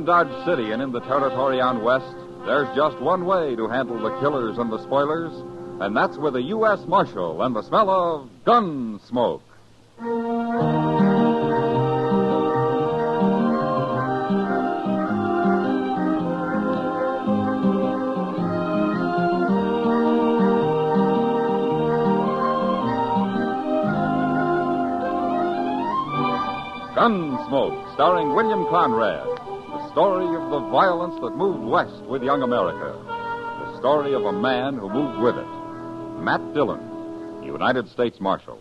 Around Dodge City and in the territory on west, there's just one way to handle the killers and the spoilers, and that's with a U.S. Marshal and the smell of Gunsmoke. Gunsmoke, starring William Conrad. The story of the violence that moved west with young America. The story of a man who moved with it. Matt Dillon, United States Marshal.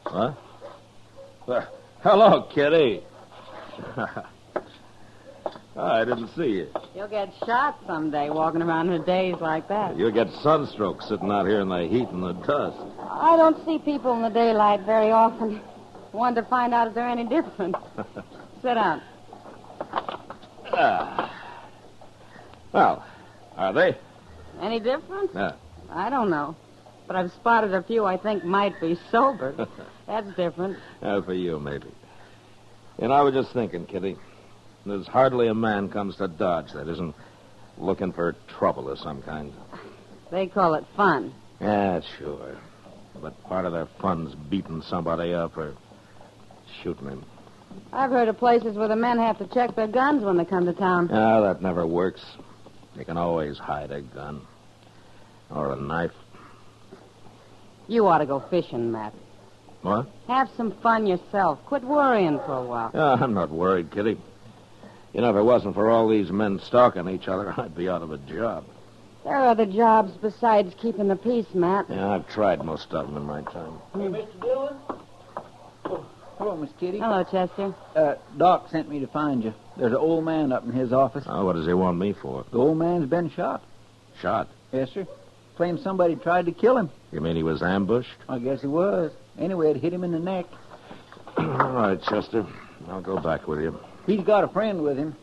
What? Hello, Kitty. I didn't see you. You'll get shot someday walking around in days like that. You'll get sunstroke sitting out here in the heat and the dust. I don't see people in the daylight very often. Wanted to find out if they're any different. Sit down. Well, are they? Any different? Yeah. I don't know. But I've spotted a few I think might be sober. That's different. For you, maybe. You know, I was just thinking, Kitty. There's hardly a man comes to Dodge that isn't looking for trouble of some kind. They call it fun. Yeah, sure. But part of their fun's beating somebody up or shooting him. I've heard of places where the men have to check their guns when they come to town. No, that never works. You can always hide a gun. Or a knife. You ought to go fishing, Matt. What? Have some fun yourself. Quit worrying for a while. I'm not worried, Kitty. You know, if it wasn't for all these men stalking each other, I'd be out of a job. There are other jobs besides keeping the peace, Matt. Yeah, I've tried most of them in my time. Hey, Mr. Dillon? Oh, hello, Miss Kitty. Hello, Chester. Doc sent me to find you. There's an old man up in his office. Oh, what does he want me for? The old man's been shot. Shot? Yes, sir. Claims somebody tried to kill him. You mean he was ambushed? I guess he was. Anyway, it hit him in the neck. All right, Chester. I'll go back with you. He's got a friend with him,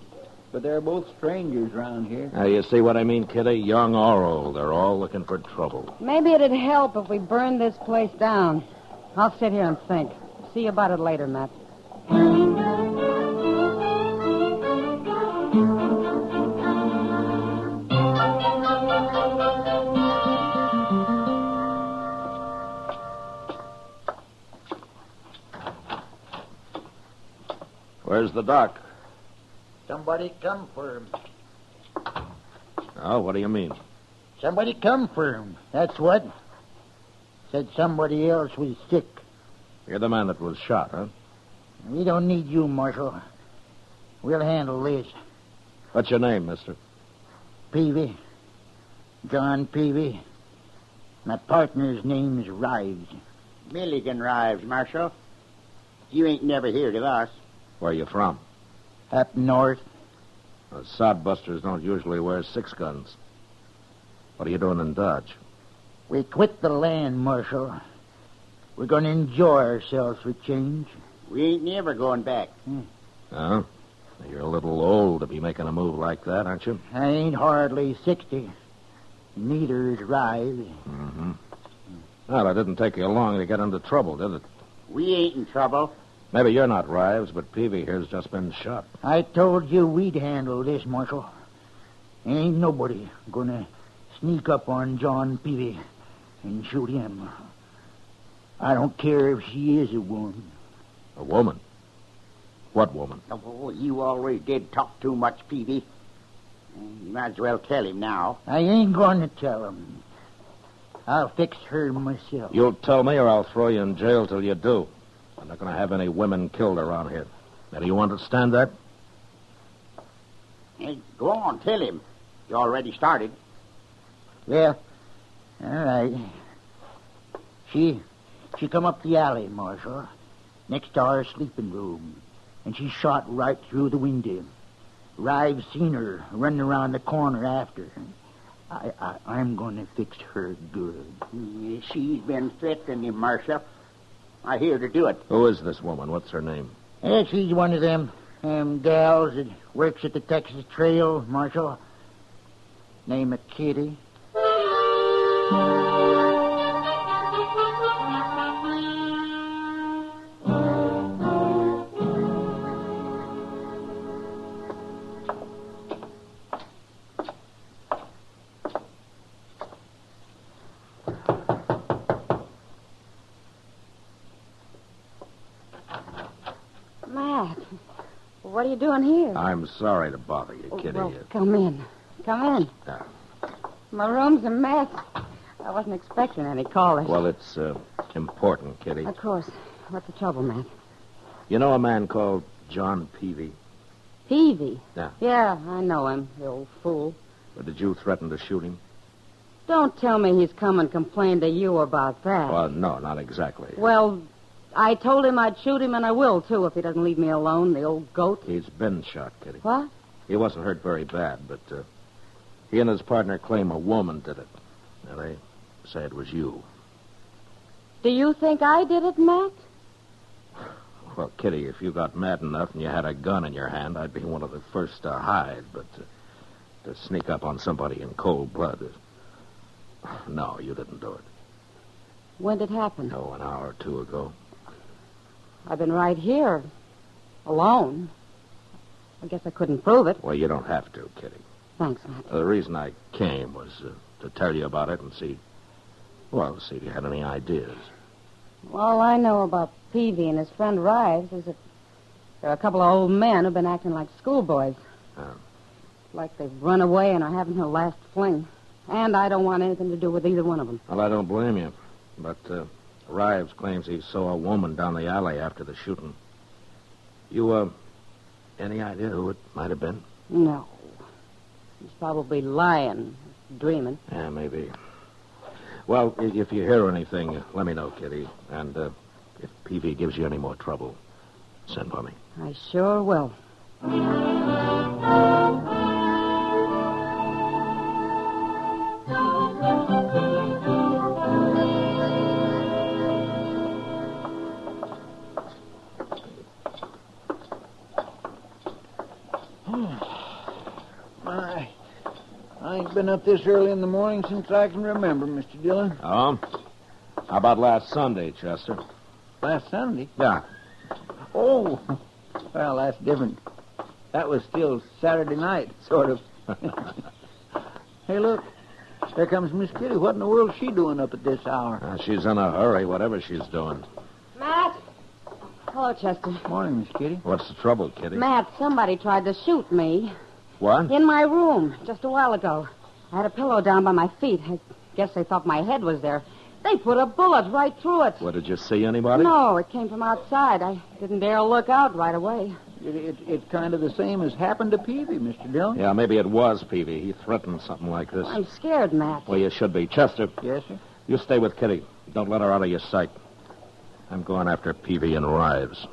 but they're both strangers around here. Now, you see what I mean, Kitty? Young or old, they're all looking for trouble. Maybe it'd help if we burned this place down. I'll sit here and think. See you about it later, Matt. Where's the doc? Somebody come for him. Oh, what do you mean? Somebody come for him. That's what. Said somebody else was sick. You're the man that was shot, huh? We don't need you, Marshal. We'll handle this. What's your name, mister? Peavy. John Peavy. My partner's name's Rives. Milligan Rives, Marshal. You ain't never heard of us. Where you from? Up north. Sodbusters don't usually wear 6 guns. What are you doing in Dodge? We quit the land, Marshal. We're going to enjoy ourselves for change. We ain't never going back. Oh? You're a little old to be making a move like that, aren't you? I ain't hardly 60. Neither is Rives. Mm-hmm. Well, it didn't take you long to get into trouble, did it? We ain't in trouble. Maybe you're not Rives, but Peavy here's just been shot. I told you we'd handle this, Marshal. Ain't nobody gonna sneak up on John Peavy and shoot him. I don't care if she is a woman. A woman? What woman? Oh, you already did talk too much, Peavy. You might as well tell him now. I ain't going to tell him. I'll fix her myself. You'll tell me or I'll throw you in jail till you do. I'm not going to have any women killed around here. Now, do you understand that? Hey, go on, tell him. You already started. Well, all right. She come up the alley, Marshal, next to our sleeping room, and she shot right through the window. Rive seen her running around the corner after. I'm going to fix her good. She's been threatening him, Marshal. I hear to do it. Who is this woman? What's her name? She's one of them gals that works at the Texas Trail, Marshal. Name of Kitty. Matt, what are you doing here? I'm sorry to bother you, Kitty. Well, come in. Come in. Yeah. My room's a mess. I wasn't expecting any callers. Well, it's important, Kitty. Of course. What's the trouble, Matt? You know a man called John Peavy? Peavy? Yeah. Yeah, I know him, the old fool. Or did you threaten to shoot him? Don't tell me he's come and complained to you about that. Well, no, not exactly. Well, I told him I'd shoot him, and I will, too, if he doesn't leave me alone, the old goat. He's been shot, Kitty. What? He wasn't hurt very bad, but he and his partner claim a woman did it. Now, they say it was you. Do you think I did it, Matt? Well, Kitty, if you got mad enough and you had a gun in your hand, I'd be one of the first to hide, but to sneak up on somebody in cold blood No, you didn't do it. When did it happen? Oh, an hour or two ago. I've been right here, alone. I guess I couldn't prove it. Well, you don't have to, Kitty. Thanks, Matt. The reason I came was to tell you about it and see if you had any ideas. All I know about Peavy and his friend Rives is that there are a couple of old men who've been acting like schoolboys. Like they've run away and are having their last fling. And I don't want anything to do with either one of them. Well, I don't blame you. But Rives claims he saw a woman down the alley after the shooting. You, any idea who it might have been? No. He's probably lying, dreaming. Yeah, maybe. Well, if you hear anything, let me know, Kitty. And if Peavy gives you any more trouble, send for me. I sure will. I ain't been up this early in the morning since I can remember, Mr. Dillon. Oh? How about last Sunday, Chester? Last Sunday? Yeah. Oh, well, that's different. That was still Saturday night, sort of. Hey, look. There comes Miss Kitty. What in the world is she doing up at this hour? She's in a hurry, whatever she's doing. Matt? Hello, Chester. Morning, Miss Kitty. What's the trouble, Kitty? Matt, somebody tried to shoot me. What? In my room, just a while ago. I had a pillow down by my feet. I guess they thought my head was there. They put a bullet right through it. What, did you see anybody? No, it came from outside. I didn't dare look out right away. It's kind of the same as happened to Peavy, Mr. Dillon. Yeah, maybe it was Peavy. He threatened something like this. I'm scared, Matt. Well, you should be. Chester. Yes, sir? You stay with Kitty. Don't let her out of your sight. I'm going after Peavy and Rives.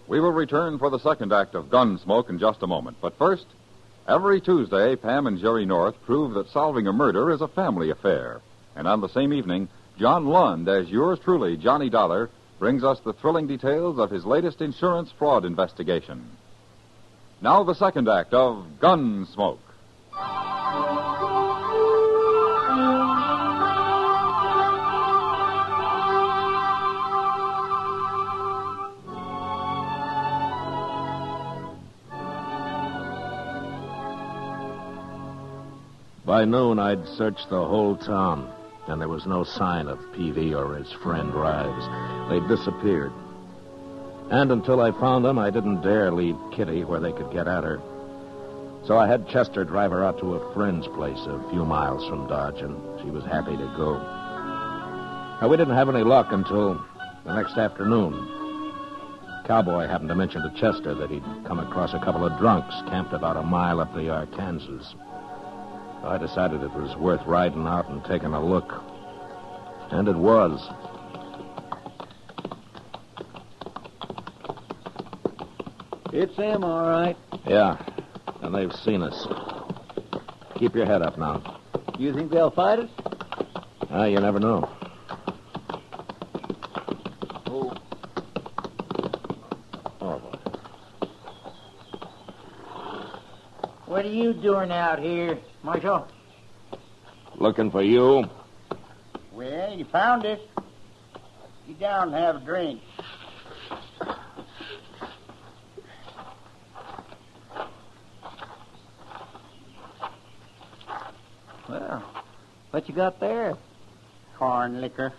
We will return for the second act of Gunsmoke in just a moment. But first, every Tuesday, Pam and Jerry North prove that solving a murder is a family affair. And on the same evening, John Lund, as yours truly, Johnny Dollar, brings us the thrilling details of his latest insurance fraud investigation. Now the second act of Gunsmoke. By noon, I'd searched the whole town, and there was no sign of Peavy or his friend Rives. They'd disappeared. And until I found them, I didn't dare leave Kitty where they could get at her. So I had Chester drive her out to a friend's place a few miles from Dodge, and she was happy to go. Now, we didn't have any luck until the next afternoon. Cowboy happened to mention to Chester that he'd come across a couple of drunks camped about a mile up the Arkansas. So I decided it was worth riding out and taking a look. And it was. It's them, all right. Yeah, and they've seen us. Keep your head up now. You think they'll fight us? You never know. Oh. Oh, boy. What are you doing out here, Marshal? Looking for you. Well, you found us. Get down and have a drink. Well, what you got there? Corn liquor.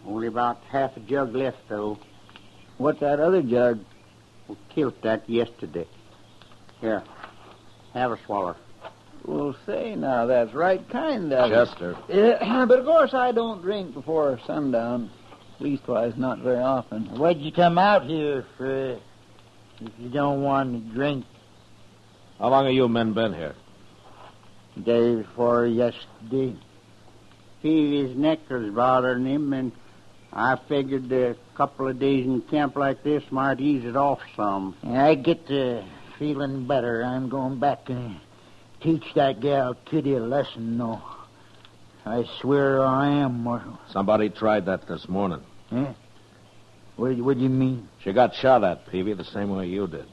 Only about half a jug left, though. What's that other jug? We killed that yesterday. Here, have a swallow. Well, say now, that's right kind of you. Chester. But of course I don't drink before sundown. Leastwise, not very often. What'd you come out here for if you don't want to drink? How long have you men been here? Day before yesterday. His neck was bothering him, and I figured a couple of days in camp like this might ease it off some. I get to feeling better. I'm going back and teach that gal Kitty a lesson, though. I swear I am, Marshal. Somebody tried that this morning. Eh? What do you mean? She got shot at, Peavy, the same way you did.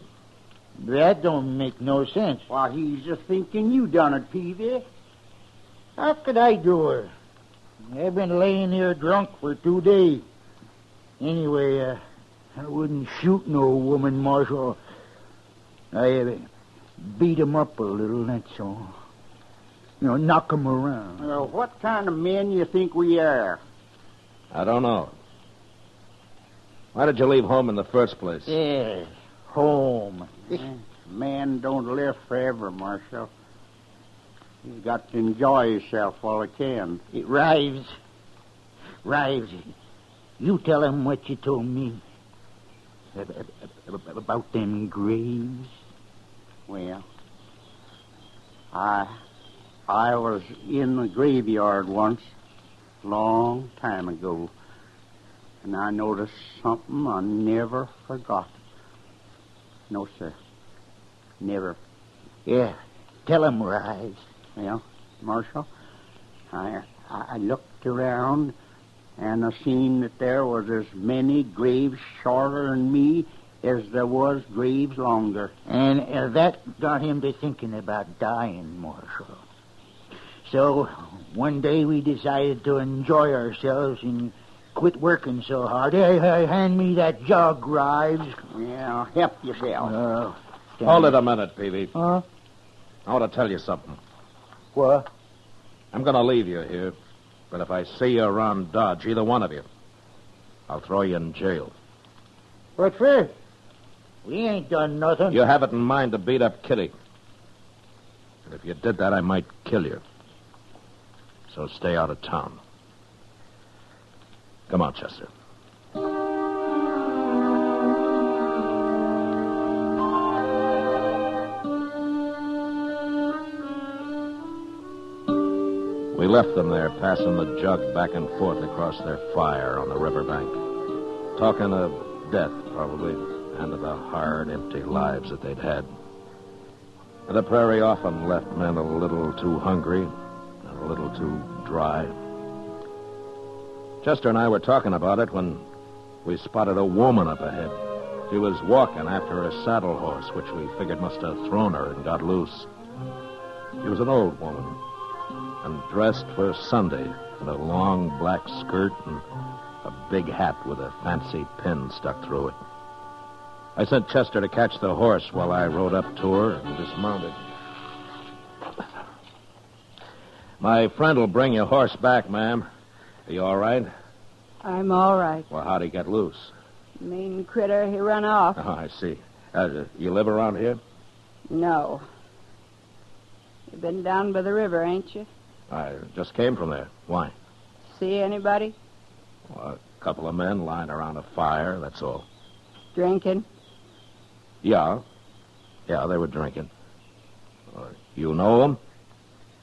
That don't make no sense. Why, he's just thinking you done it, Peavy. How could I do her? I've been laying here drunk for 2 days. Anyway, I wouldn't shoot no woman, Marshal. I beat him up a little, that's all. Knock him around. Well, what kind of men you think we are? I don't know. Why did you leave home in the first place? Yeah, home. Man don't live forever, Marshal. He's got to enjoy himself while he can. Rives, you tell him what you told me about them graves. Well, I was in the graveyard once, long time ago, and I noticed something I never forgot. No, sir. Never. Yeah, tell him, Rives. Well, Marshal, I looked around, and I seen that there was as many graves shorter than me as there was graves longer. And that got him to thinking about dying, Marshal. So, one day we decided to enjoy ourselves and quit working so hard. Hey, hand me that jug, Rives. Yeah, help yourself. Hold it a minute, Peavy. Huh? I want to tell you something. What? I'm going to leave you here, but if I see you around Dodge, either one of you, I'll throw you in jail. What for? We ain't done nothing. You have it in mind to beat up Kitty. And if you did that, I might kill you. So stay out of town. Come on, Chester. We left them there, passing the jug back and forth across their fire on the riverbank. Talking of death, probably, and of the hard, empty lives that they'd had. The prairie often left men a little too hungry and a little too dry. Chester and I were talking about it when we spotted a woman up ahead. She was walking after a saddle horse, which we figured must have thrown her and got loose. She was an old woman, and dressed for Sunday in a long black skirt and a big hat with a fancy pin stuck through it. I sent Chester to catch the horse while I rode up to her and dismounted. My friend will bring your horse back, ma'am. Are you all right? I'm all right. Well, how'd he get loose? Mean critter, he run off. Oh, I see. You live around here? No. You been down by the river, ain't you? I just came from there. Why? See anybody? Well, a couple of men lying around a fire, that's all. Drinking? Yeah. Yeah, they were drinking. You know them?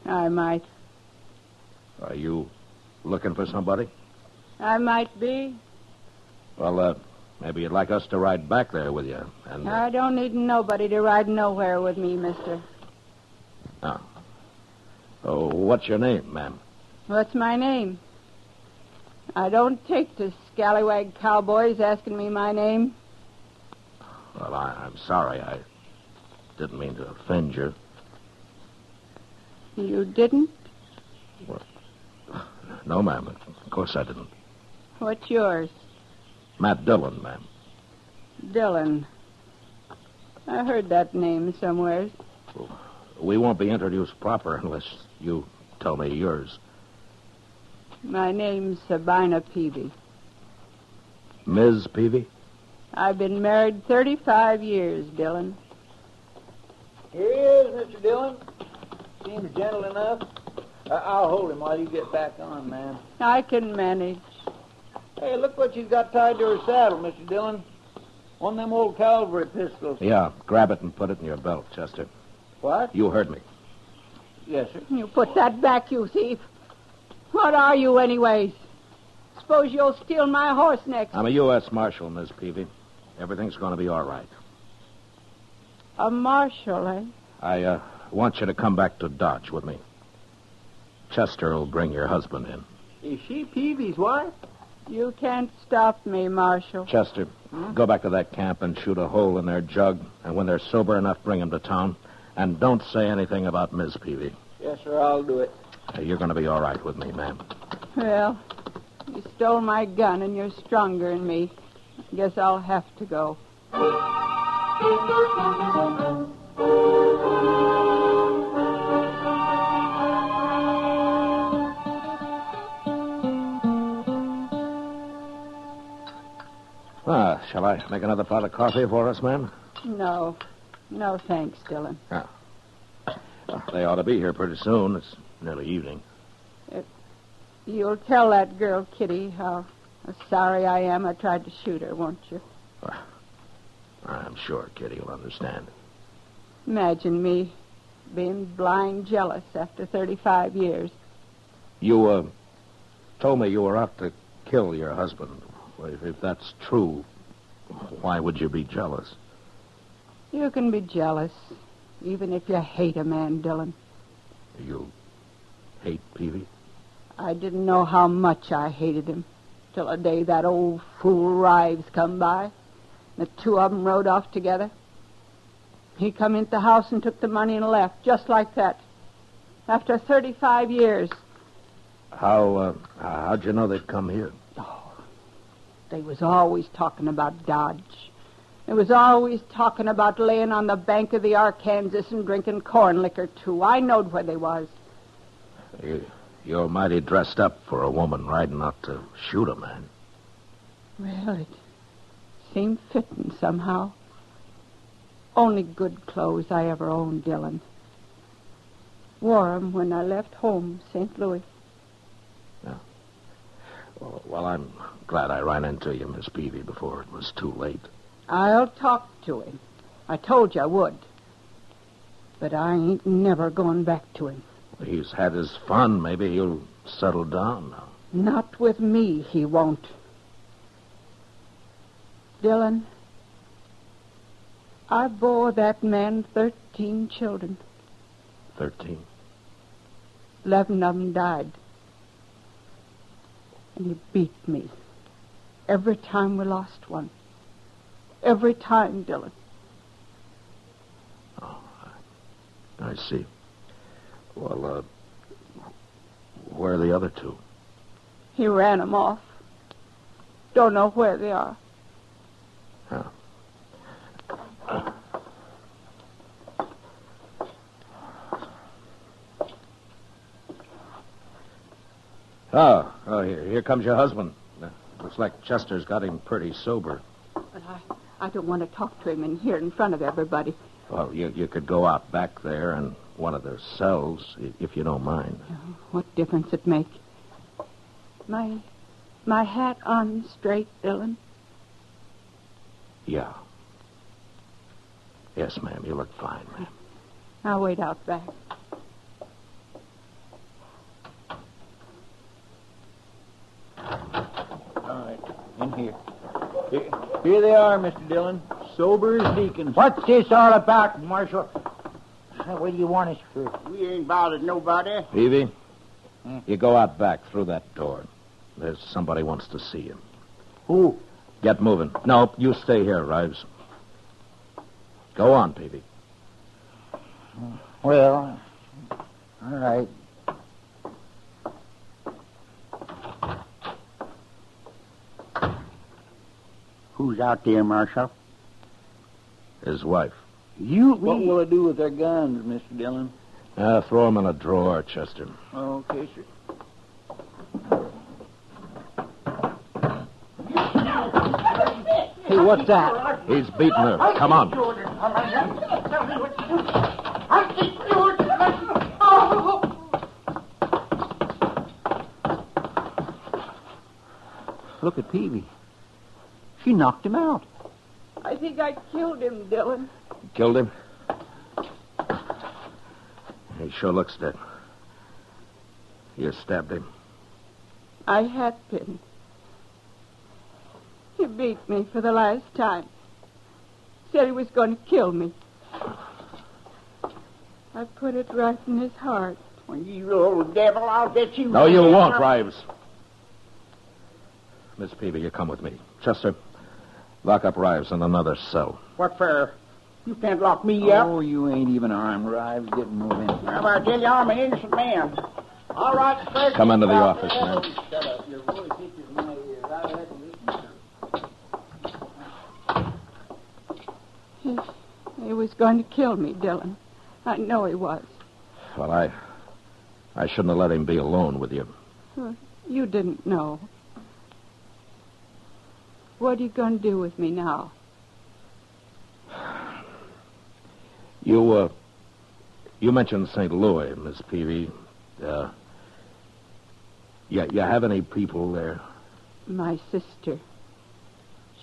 I might. Are you looking for somebody? I might be. Well, maybe you'd like us to ride back there with you. And I don't need nobody to ride nowhere with me, mister. Oh, what's your name, ma'am? What's my name? I don't take to scallywag cowboys asking me my name. Well, I'm sorry. I didn't mean to offend you. You didn't? Well, no, ma'am. Of course I didn't. What's yours? Matt Dillon, ma'am. Dillon. I heard that name somewhere. We won't be introduced proper unless you tell me yours. My name's Sabina Peavy. Ms. Peavy? I've been married 35 years, Dillon. Here he is, Mr. Dillon. Seems gentle enough. I'll hold him while you get back on, ma'am. I can manage. Hey, look what she's got tied to her saddle, Mr. Dillon. One of them old cavalry pistols. Yeah, grab it and put it in your belt, Chester. What? You heard me. Yes, sir. You put that back, you thief. What are you, anyways? Suppose you'll steal my horse next. I'm a U.S. Marshal, Ms. Peavy. Everything's going to be all right. A marshal, eh? I want you to come back to Dodge with me. Chester will bring your husband in. Is she Peavy's wife? You can't stop me, Marshal. Chester, go back to that camp and shoot a hole in their jug. And when they're sober enough, bring them to town. And don't say anything about Ms. Peavy. Yes, sir, I'll do it. You're going to be all right with me, ma'am. Well, you stole my gun and you're stronger than me. Guess I'll have to go. Shall I make another pot of coffee for us, ma'am? No. No, thanks, Dillon. They ought to be here pretty soon. It's nearly evening. You'll tell that girl, Kitty, how sorry I am I tried to shoot her, won't you? I'm sure Kitty will understand. Imagine me being blind jealous after 35 years. You, told me you were out to kill your husband. Well, if that's true, why would you be jealous? You can be jealous, even if you hate a man, Dillon. You hate Peavy? I didn't know how much I hated him till the day that old fool Rives come by. The two of them rode off together. He come into the house and took the money and left, just like that. After 35 years. How'd you know they'd come here? They was always talking about Dodge. They was always talking about laying on the bank of the Arkansas and drinking corn liquor, too. I knowed where they was. You're mighty dressed up for a woman riding out to shoot a man. Well, it seemed fitting somehow. Only good clothes I ever owned, Dillon. Wore 'em when I left home, St. Louis. Yeah. Well, I'm glad I ran into you, Miss Peavy, before it was too late. I'll talk to him. I told you I would. But I ain't never going back to him. He's had his fun. Maybe he'll settle down now. Not with me, he won't. Dillon, I bore that man 13 children. 13? 11 of them died. And he beat me every time we lost one. Every time, Dillon. Oh, I see. Well, where are the other two? He ran them off. Don't know where they are. Oh, here comes your husband. Looks like Chester's got him pretty sober. But I don't want to talk to him in here in front of everybody. Well, you could go out back there in one of their cells, if you don't mind. Oh, what difference it make? My hat on straight, Dillon. Yeah. Yes, ma'am. You look fine, ma'am. I'll wait out back. All right, in here. Here they are, Mr. Dillon. Sober as deacons. What's this all about, Marshal? What do you want us for? We ain't bothered nobody. Peavy, you go out back through that door. There's somebody wants to see you. Who? Get moving. No, you stay here, Rives. Go on, Peavy. Well, all right. Who's out there, Marshal? His wife. What will it do with their guns, Mr. Dillon? Throw them in a drawer, Chester. Okay, sir. Hey, what's that? He's beating her. Come on. Look at Peavy. She knocked him out. I think I killed him, Dillon. Killed him? He sure looks dead. You stabbed him. I had been. He beat me for the last time. Said he was going to kill me. I put it right in his heart. When you old devil, I'll get you. No, you won't, Rives. Miss Peavy, you come with me. Chester, lock up Rives in another cell. What for? You can't lock me up. Oh, you ain't even armed, Rives. Get moving. Well, I tell you, I'm an innocent man. All right, Fred. Come into the office, man. Shut up. Your voice itches my ears. I'll have to listen. He was going to kill me, Dillon. I know he was. Well, I shouldn't have let him be alone with you. You didn't know. What are you going to do with me now? You mentioned St. Louis, Miss Peavy. You have any people there? My sister.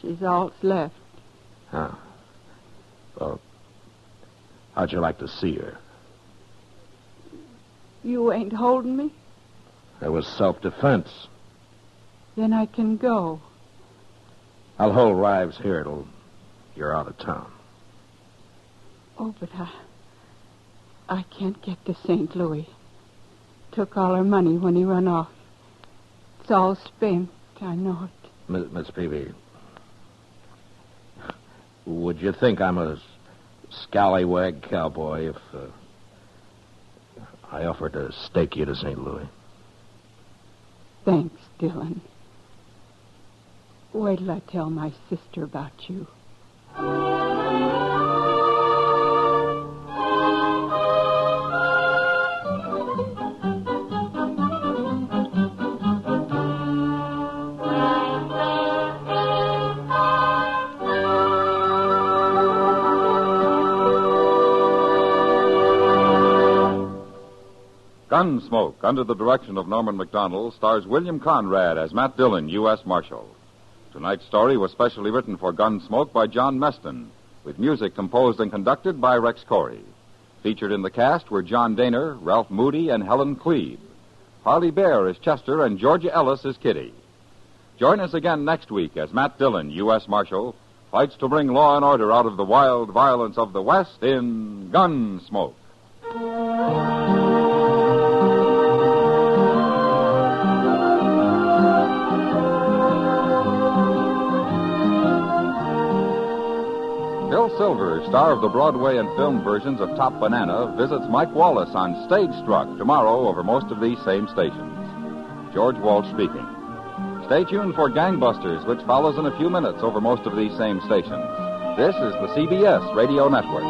She's all that's left. Huh. Well, how'd you like to see her? You ain't holding me? It was self-defense. Then I can go. I'll hold Rives here till you're out of town. Oh, but I can't get to St. Louis. Took all her money when he run off. It's all spent. I know it. Miss Peavy, would you think I'm a scallywag cowboy if I offered to stake you to St. Louis? Thanks, Dillon. Wait till I tell my sister about you. Gunsmoke, under the direction of Norman Macdonald, stars William Conrad as Matt Dillon, U.S. Marshal. Tonight's story was specially written for Gunsmoke by John Meston, with music composed and conducted by Rex Corey. Featured in the cast were John Daner, Ralph Moody, and Helen Cleve. Harley Bear is Chester, and Georgia Ellis is Kitty. Join us again next week as Matt Dillon, U.S. Marshal, fights to bring law and order out of the wild violence of the West in Gunsmoke. Bill Silver, star of the Broadway and film versions of Top Banana, visits Mike Wallace on Stage Struck tomorrow over most of these same stations. George Walsh speaking. Stay tuned for Gangbusters, which follows in a few minutes over most of these same stations. This is the CBS Radio Network.